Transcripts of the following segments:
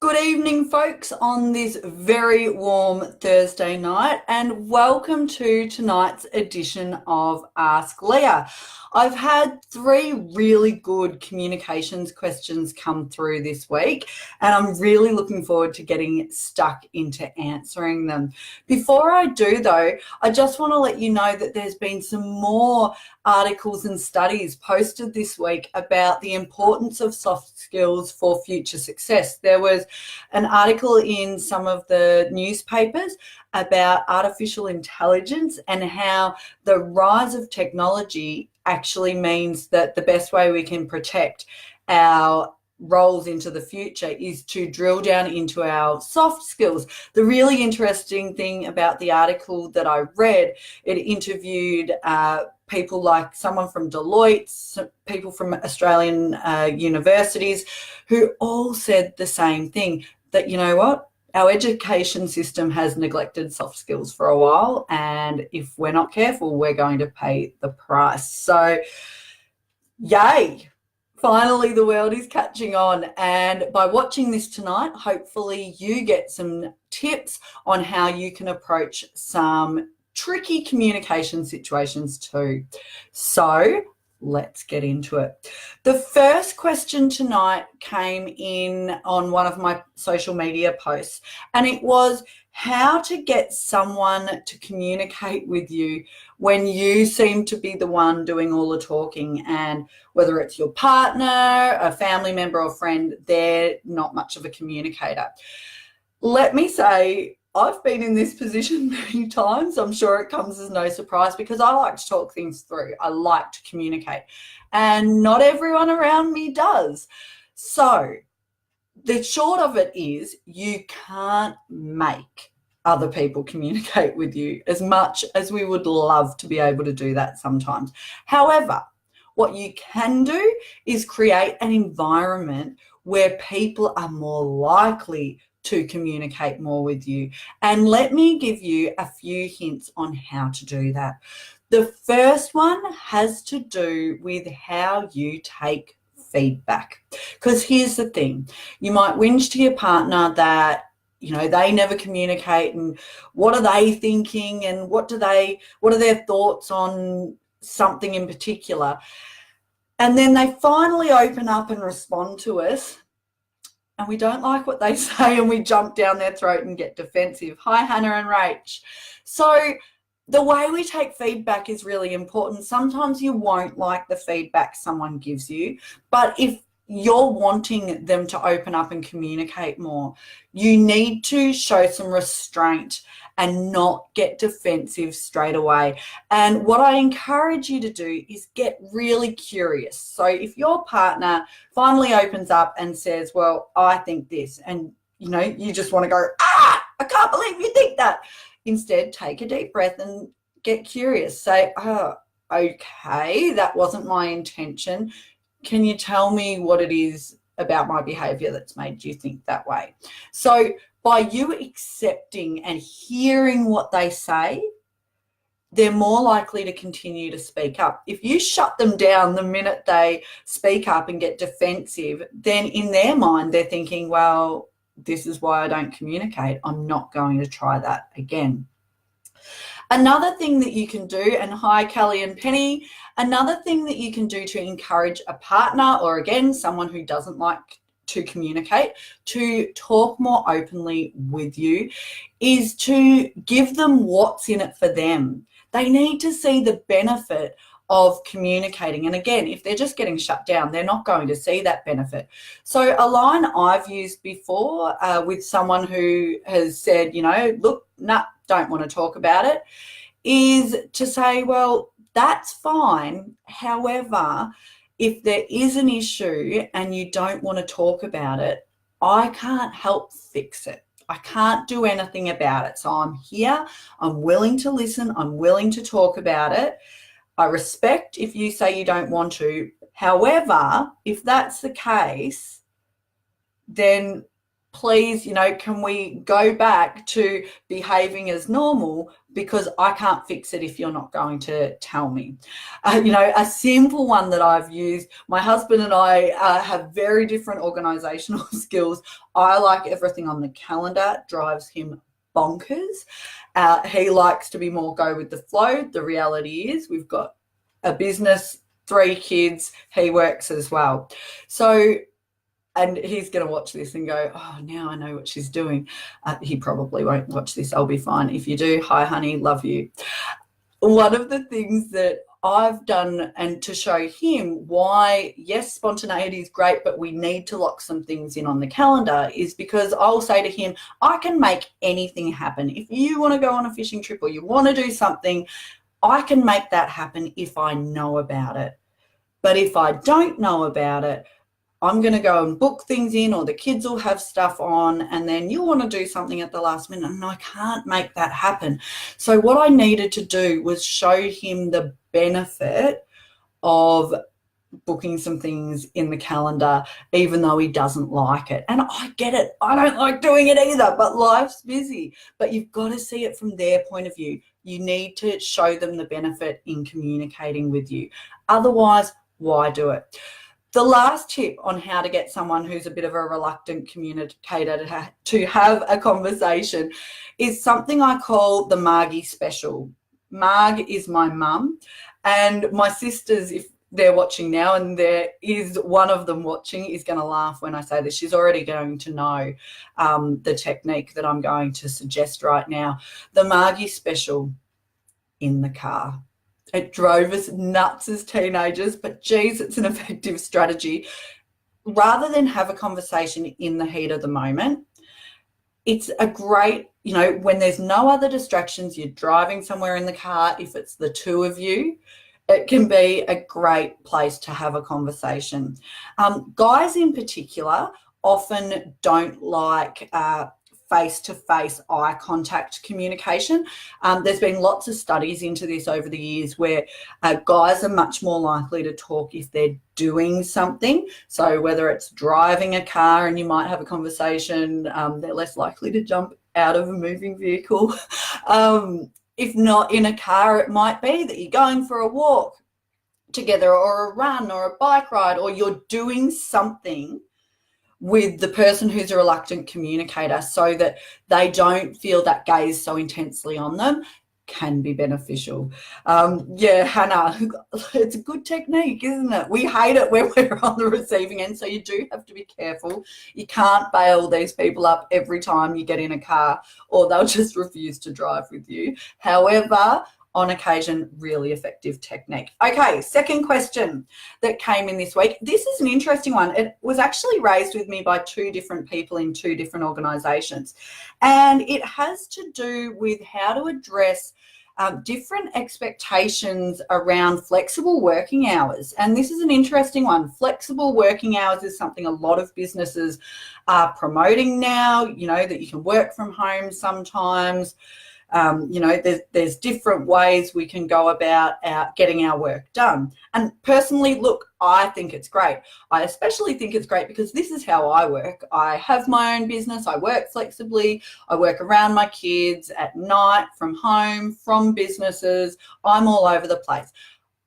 Good evening, folks, on this very warm Thursday night, and welcome to tonight's edition of Ask Leah. I've had 3 really good communications questions come through this week, and I'm really looking forward to getting stuck into answering them. Before I do, though, I just want to let you know that there's been some more articles and studies posted this week about the importance of soft skills for future success. There was an article in some of the newspapers about artificial intelligence and how the rise of technology actually means that the best way we can protect our roles into the future is to drill down into our soft skills. The really interesting thing about the article that I read, it interviewed people like someone from Deloitte, people from Australian universities, who all said the same thing, that, you know what, our education system has neglected soft skills for a while, and if we're not careful, we're going to pay the price. So, yay. Finally, the world is catching on, and by watching this tonight, hopefully you get some tips on how you can approach some tricky communication situations too. So let's get into it. The first question tonight came in on one of my social media posts, and it was how to get someone to communicate with you when you seem to be the one doing all the talking, and whether it's your partner, a family member or friend, they're not much of a communicator. Let me say, I've been in this position many times. I'm sure it comes as no surprise because I like to talk things through. I like to communicate, and not everyone around me does. So the short of it is you can't make other people communicate with you as much as we would love to be able to do that sometimes. However, what you can do is create an environment where people are more likely to communicate more with you. And let me give you a few hints on how to do that. The first one has to do with how you take feedback. Because here's the thing, you might whinge to your partner that, you know, they never communicate, and what are they thinking, and what are their thoughts on something in particular. And then they finally open up and respond to us, and we don't like what they say, and we jump down their throat and get defensive. Hi, Hannah and Rach. So the way we take feedback is really important. Sometimes you won't like the feedback someone gives you, but if you're wanting them to open up and communicate more, you need to show some restraint and not get defensive straight away. And what I encourage you to do is get really curious. So if your partner finally opens up and says, well, I think this, and you just want to go, I can't believe you think that. Instead, take a deep breath and get curious. Say, oh, okay, that wasn't my intention. Can you tell me what it is about my behavior that's made you think that way? So by you accepting and hearing what they say, they're more likely to continue to speak up. If you shut them down the minute they speak up and get defensive, then in their mind, they're thinking, well, this is why I don't communicate. I'm not going to try that again. Another thing that you can do, and hi, Kelly and Penny, another thing that you can do to encourage a partner, or again, someone who doesn't like to communicate, to talk more openly with you, is to give them what's in it for them. They need to see the benefit of communicating. And again, if they're just getting shut down, they're not going to see that benefit. So a line I've used before with someone who has said, look, nah, don't want to talk about it, is to say, well, that's fine. However, if there is an issue and you don't want to talk about it, I can't help fix it. I can't do anything about it. So I'm here. I'm willing to listen. I'm willing to talk about it. I respect if you say you don't want to. However, if that's the case, then please, can we go back to behaving as normal, because I can't fix it if you're not going to tell me. A simple one that I've used, my husband and I have very different organizational skills. I like everything on the calendar, it drives him bonkers. He likes to be more go with the flow. The reality is we've got a business, 3 kids, he works as well. So, and he's going to watch this and go, oh, now I know what she's doing. He probably won't watch this. I'll be fine. If you do, hi, honey, love you. One of the things that I've done, and to show him why, yes, spontaneity is great, but we need to lock some things in on the calendar, is because I'll say to him, I can make anything happen. If you want to go on a fishing trip or you want to do something, I can make that happen if I know about it. But if I don't know about it, I'm going to go and book things in, or the kids will have stuff on, and then you'll want to do something at the last minute, and I can't make that happen. So what I needed to do was show him the benefit of booking some things in the calendar, even though he doesn't like it. And I get it. I don't like doing it either, but life's busy. But you've got to see it from their point of view. You need to show them the benefit in communicating with you. Otherwise, why do it? The last tip on how to get someone who's a bit of a reluctant communicator to have a conversation is something I call the Margy special. Marg is my mum, and my sisters, if they're watching now, and there is one of them watching, is going to laugh when I say this. She's already going to know the technique that I'm going to suggest right now. The Margy special in the car. It drove us nuts as teenagers, but geez, it's an effective strategy. Rather than have a conversation in the heat of the moment, it's a great, when there's no other distractions, you're driving somewhere in the car, if it's the 2 of you, it can be a great place to have a conversation. Guys in particular often don't like face-to-face eye contact communication. There's been lots of studies into this over the years where guys are much more likely to talk if they're doing something. So whether it's driving a car and you might have a conversation, they're less likely to jump out of a moving vehicle. If not in a car, it might be that you're going for a walk together, or a run, or a bike ride, or you're doing something with the person who's a reluctant communicator, so that they don't feel that gaze so intensely on them, can be beneficial. Hannah, it's a good technique, isn't it? We hate it when we're on the receiving end, so you do have to be careful. You can't bail these people up every time you get in a car, or they'll just refuse to drive with you. However, on occasion, really effective technique. Okay, second question that came in this week. This is an interesting one. It was actually raised with me by 2 different people in 2 different organisations, and it has to do with how to address different expectations around flexible working hours. And this is an interesting one. Flexible working hours is something a lot of businesses are promoting now, that you can work from home sometimes. There's different ways we can go about getting our work done. And personally, look, I think it's great. I especially think it's great because this is how I work. I have my own business. I work flexibly. I work around my kids at night, from home, from businesses. I'm all over the place.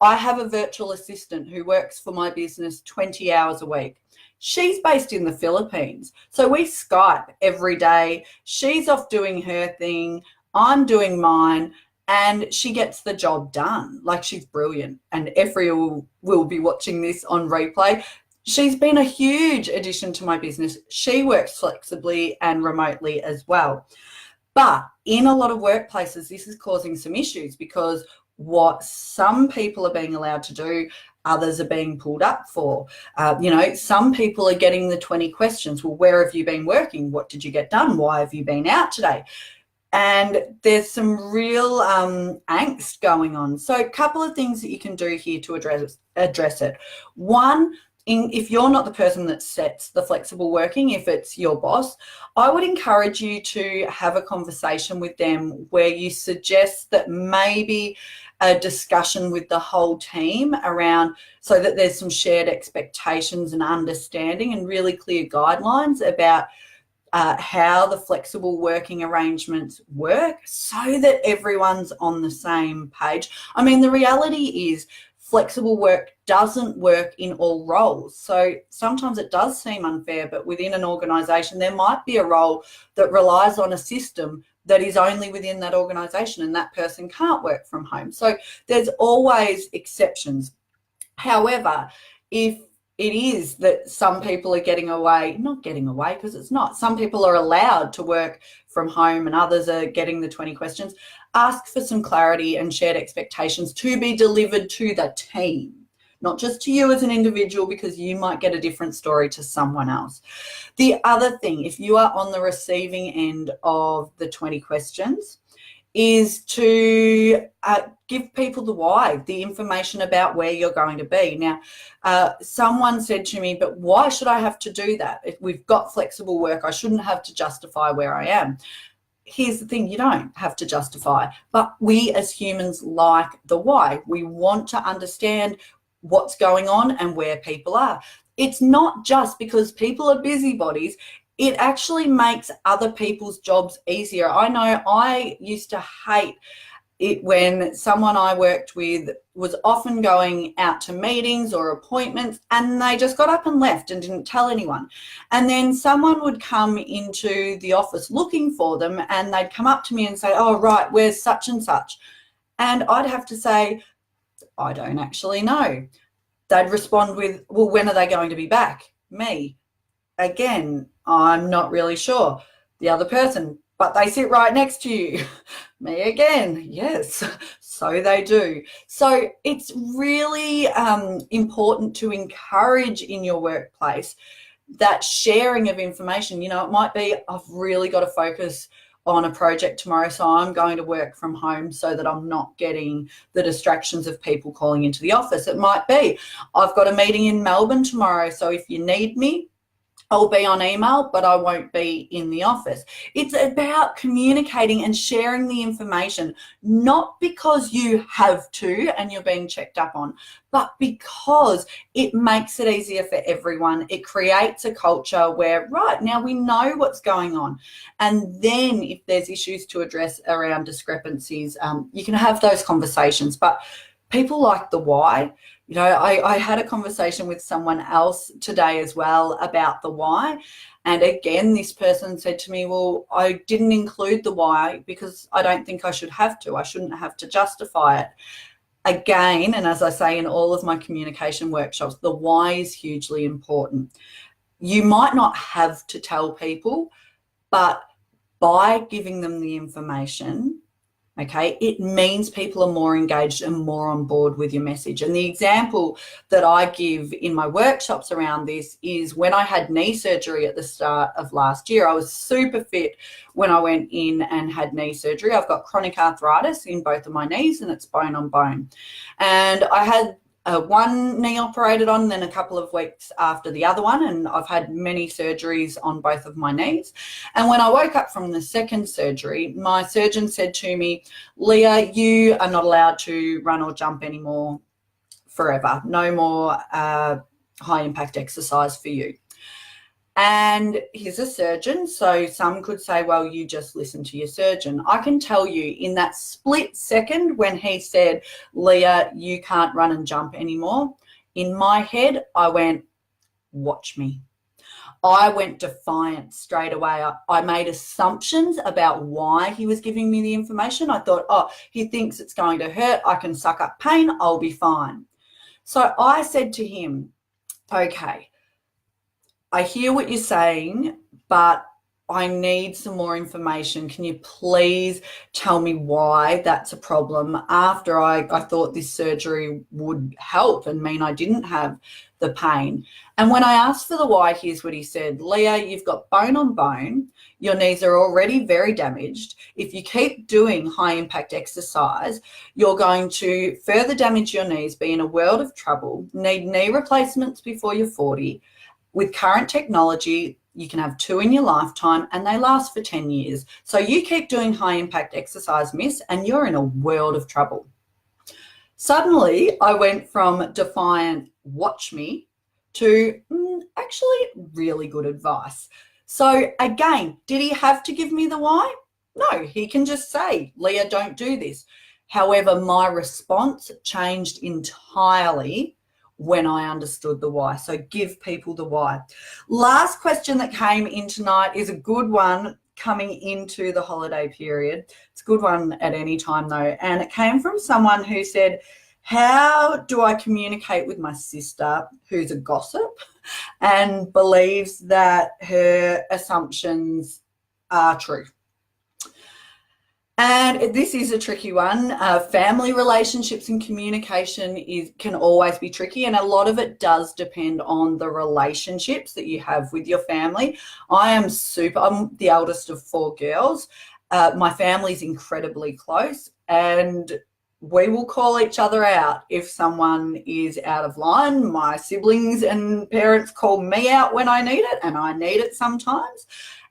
I have a virtual assistant who works for my business 20 hours a week. She's based in the Philippines. So we Skype every day. She's off doing her thing. I'm doing mine, and she gets the job done. Like, she's brilliant, and Efri will be watching this on replay. She's been a huge addition to my business. She works flexibly and remotely as well. But in a lot of workplaces, this is causing some issues, because what some people are being allowed to do, others are being pulled up for. Some people are getting the 20 questions. Well, where have you been working? What did you get done? Why have you been out today? And there's some real angst going on. So a couple of things that you can do here to address it. One, if you're not the person that sets the flexible working, if it's your boss, I would encourage you to have a conversation with them where you suggest that maybe a discussion with the whole team around, so that there's some shared expectations and understanding and really clear guidelines about how the flexible working arrangements work so that everyone's on the same page. I mean, the reality is flexible work doesn't work in all roles. So sometimes it does seem unfair, but within an organisation, there might be a role that relies on a system that is only within that organisation, and that person can't work from home. So there's always exceptions. However, if it is that some people are getting away, not getting away because it's not, some people are allowed to work from home and others are getting the 20 questions, ask for some clarity and shared expectations to be delivered to the team, not just to you as an individual, because you might get a different story to someone else. The other thing, if you are on the receiving end of the 20 questions, is to give people the why, the information about where you're going to be. Now, someone said to me, but why should I have to do that? If we've got flexible work, I shouldn't have to justify where I am. Here's the thing, you don't have to justify, but we as humans like the why. We want to understand what's going on and where people are. It's not just because people are busybodies. It actually makes other people's jobs easier. I know I used to hate it when someone I worked with was often going out to meetings or appointments and they just got up and left and didn't tell anyone. And then someone would come into the office looking for them and they'd come up to me and say, oh, right, where's such and such? And I'd have to say, I don't actually know. They'd respond with, well, when are they going to be back? Me. Again, I'm not really sure. The other person, but they sit right next to you. Me again, yes, so they do. So it's really important to encourage in your workplace that sharing of information. You know, it might be, I've really got to focus on a project tomorrow, so I'm going to work from home so that I'm not getting the distractions of people calling into the office. It might be, I've got a meeting in Melbourne tomorrow, so if you need me, I'll be on email, but I won't be in the office. It's about communicating and sharing the information, not because you have to and you're being checked up on, but because it makes it easier for everyone. It creates a culture where, right, now we know what's going on. And then if there's issues to address around discrepancies, you can have those conversations. But people like the why. You know, I had a conversation with someone else today as well about the why. And again, this person said to me, well, I didn't include the why because I don't think I should have to. I shouldn't have to justify it. Again, and as I say in all of my communication workshops, the why is hugely important. You might not have to tell people, but by giving them the information, okay, it means people are more engaged and more on board with your message. And the example that I give in my workshops around this is when I had knee surgery at the start of last year. I was super fit when I went in and had knee surgery. I've got chronic arthritis in both of my knees and it's bone on bone. And I had one knee operated on, then a couple of weeks after the other one, and I've had many surgeries on both of my knees. And when I woke up from the second surgery, my surgeon said to me, Leah, you are not allowed to run or jump anymore forever. No more high impact exercise for you. And he's a surgeon, so some could say, well, you just listen to your surgeon. I can tell you in that split second when he said, Leah, you can't run and jump anymore, in my head, I went, watch me. I went defiant straight away. I made assumptions about why he was giving me the information. I thought, oh, he thinks it's going to hurt. I can suck up pain. I'll be fine. So I said to him, okay, I hear what you're saying, but I need some more information. Can you please tell me why that's a problem after I thought this surgery would help and mean I didn't have the pain? And when I asked for the why, here's what he said. Leah, you've got bone on bone. Your knees are already very damaged. If you keep doing high impact exercise, you're going to further damage your knees, be in a world of trouble, need knee replacements before you're 40. With current technology, you can have 2 in your lifetime and they last for 10 years. So you keep doing high impact exercise, miss, and you're in a world of trouble. Suddenly, I went from defiant, watch me, to actually really good advice. So again, did he have to give me the why? No, he can just say, Leah, don't do this. However, my response changed entirely when I understood the why. So give people the why. Last question that came in tonight is a good one coming into the holiday period. It's a good one at any time though. And it came from someone who said, how do I communicate with my sister who's a gossip and believes that her assumptions are true? And this is a tricky one. Family relationships and communication can always be tricky, and a lot of it does depend on the relationships that you have with your family. I'm the eldest of 4 girls. My family's incredibly close, and we will call each other out if someone is out of line. My siblings and parents call me out when I need it, and I need it sometimes.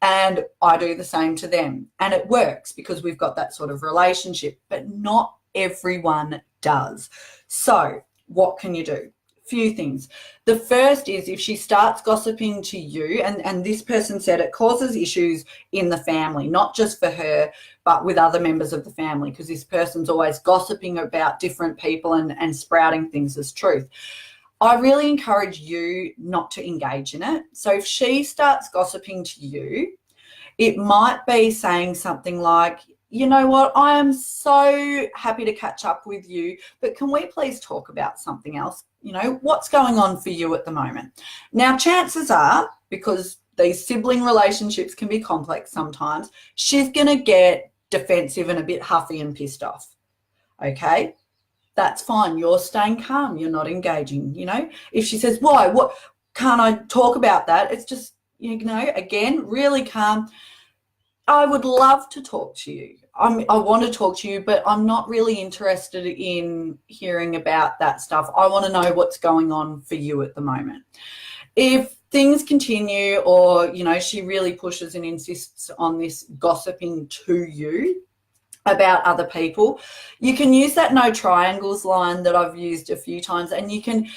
And I do the same to them. And it works because we've got that sort of relationship, but not everyone does. So what can you do? A few things. The first is if she starts gossiping to you, and this person said it causes issues in the family, not just for her, but with other members of the family, because this person's always gossiping about different people and sprouting things as truth. I really encourage you not to engage in it. So if she starts gossiping to you, it might be saying something like, you know what, I am so happy to catch up with you, but can we please talk about something else? You know, what's going on for you at the moment? Now, chances are, because these sibling relationships can be complex sometimes, she's going to get defensive and a bit huffy and pissed off. Okay? That's fine. You're staying calm. You're not engaging, you know. If she says, why? What? Can't I talk about that? It's just, you know, again, really calm. I would love to talk to you. I want to talk to you, but I'm not really interested in hearing about that stuff. I want to know what's going on for you at the moment. If things continue or, you know, she really pushes and insists on this gossiping to you about other people, you can use that no triangles line that I've used a few times, and you can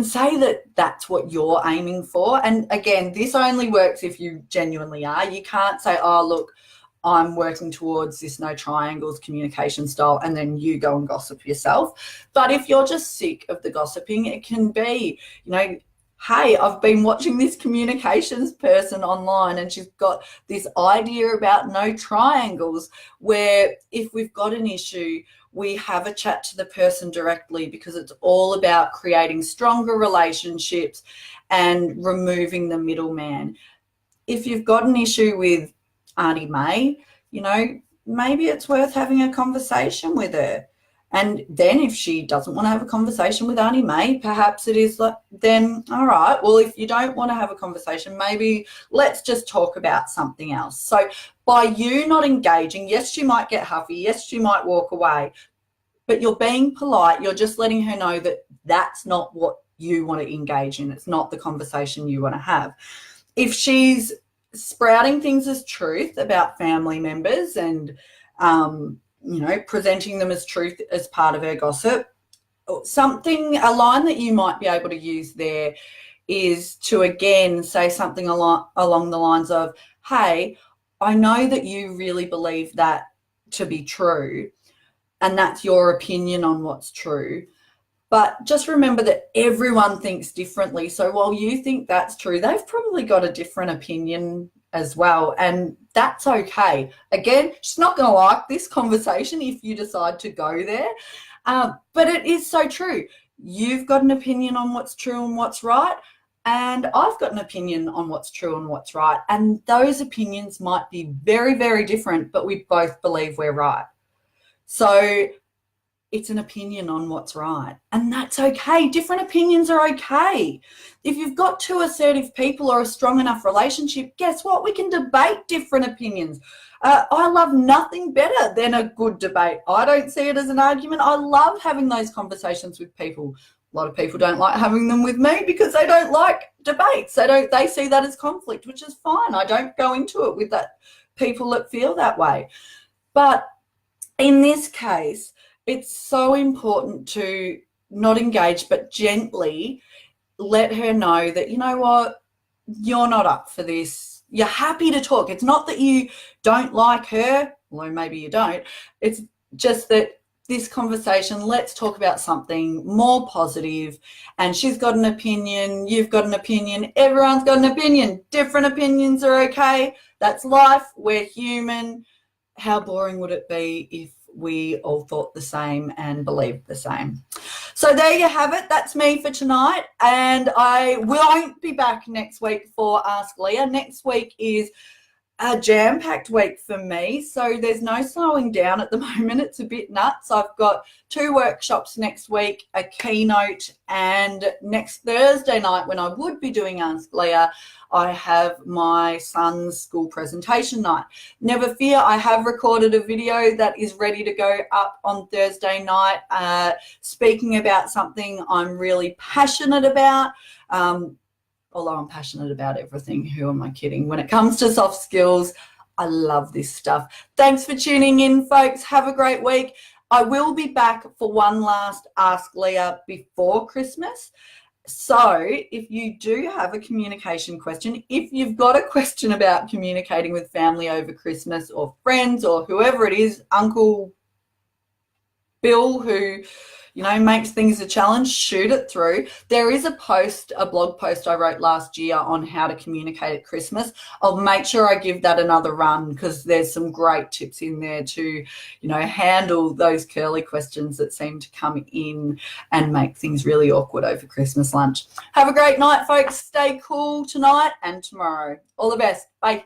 say that that's what you're aiming for. And again, this only works if you genuinely are. You can't say, oh, look, I'm working towards this no triangles communication style, and then you go and gossip yourself. But if you're just sick of the gossiping, it can be, you know, hey, I've been watching this communications person online and she's got this idea about no triangles, where if we've got an issue, we have a chat to the person directly, because it's all about creating stronger relationships and removing the middleman. If you've got an issue with Auntie May, you know, maybe it's worth having a conversation with her. And then if she doesn't want to have a conversation with Auntie May, perhaps it is like, then, all right, well, if you don't want to have a conversation, maybe let's just talk about something else. So by you not engaging, yes, she might get huffy, yes, she might walk away, but you're being polite. You're just letting her know that that's not what you want to engage in. It's not the conversation you want to have. If she's sprouting things as truth about family members and, you know, presenting them as truth as part of her gossip, a line that you might be able to use there is to, again, say something along the lines of, hey, I know that you really believe that to be true, and that's your opinion on what's true. But just remember that everyone thinks differently. So while you think that's true, they've probably got a different opinion as well, and that's okay. Again, she's not going to like this conversation if you decide to go there, but it is so true. You've got an opinion on what's true and what's right, and I've got an opinion on what's true and what's right, and those opinions might be very, very different, but we both believe we're right. So it's an opinion on what's right, and that's okay. Different opinions are okay. If you've got 2 assertive people or a strong enough relationship, guess what? We can debate different opinions. I love nothing better than a good debate. I don't see it as an argument. I love having those conversations with people. A lot of people don't like having them with me because they don't like debates. They see that as conflict, which is fine. I don't go into it with people that feel that way. But in this case, it's so important to not engage, but gently let her know that, you know what, you're not up for this. You're happy to talk. It's not that you don't like her, although maybe you don't. It's just that this conversation, let's talk about something more positive. And she's got an opinion, you've got an opinion, everyone's got an opinion. Different opinions are okay. That's life. We're human. How boring would it be if we all thought the same and believed the same? So there you have it. That's me for tonight. And I won't be back next week for Ask Leah. Next week is a jam-packed week for me, so there's no slowing down at the moment. It's a bit nuts. I've got 2 workshops next week, a keynote, and next Thursday night, when I would be doing Ask Leah, I have my son's school presentation night. Never fear, I have recorded a video that is ready to go up on Thursday night, speaking about something I'm really passionate about. Although I'm passionate about everything, who am I kidding? When it comes to soft skills, I love this stuff. Thanks for tuning in, folks. Have a great week. I will be back for one last Ask Leah before Christmas. So if you do have a communication question, if you've got a question about communicating with family over Christmas, or friends, or whoever it is, Uncle Bill, who makes things a challenge, shoot it through. There is a blog post I wrote last year on how to communicate at Christmas. I'll make sure I give that another run, because there's some great tips in there to, handle those curly questions that seem to come in and make things really awkward over Christmas lunch. Have a great night, folks. Stay cool tonight and tomorrow. All the best. Bye.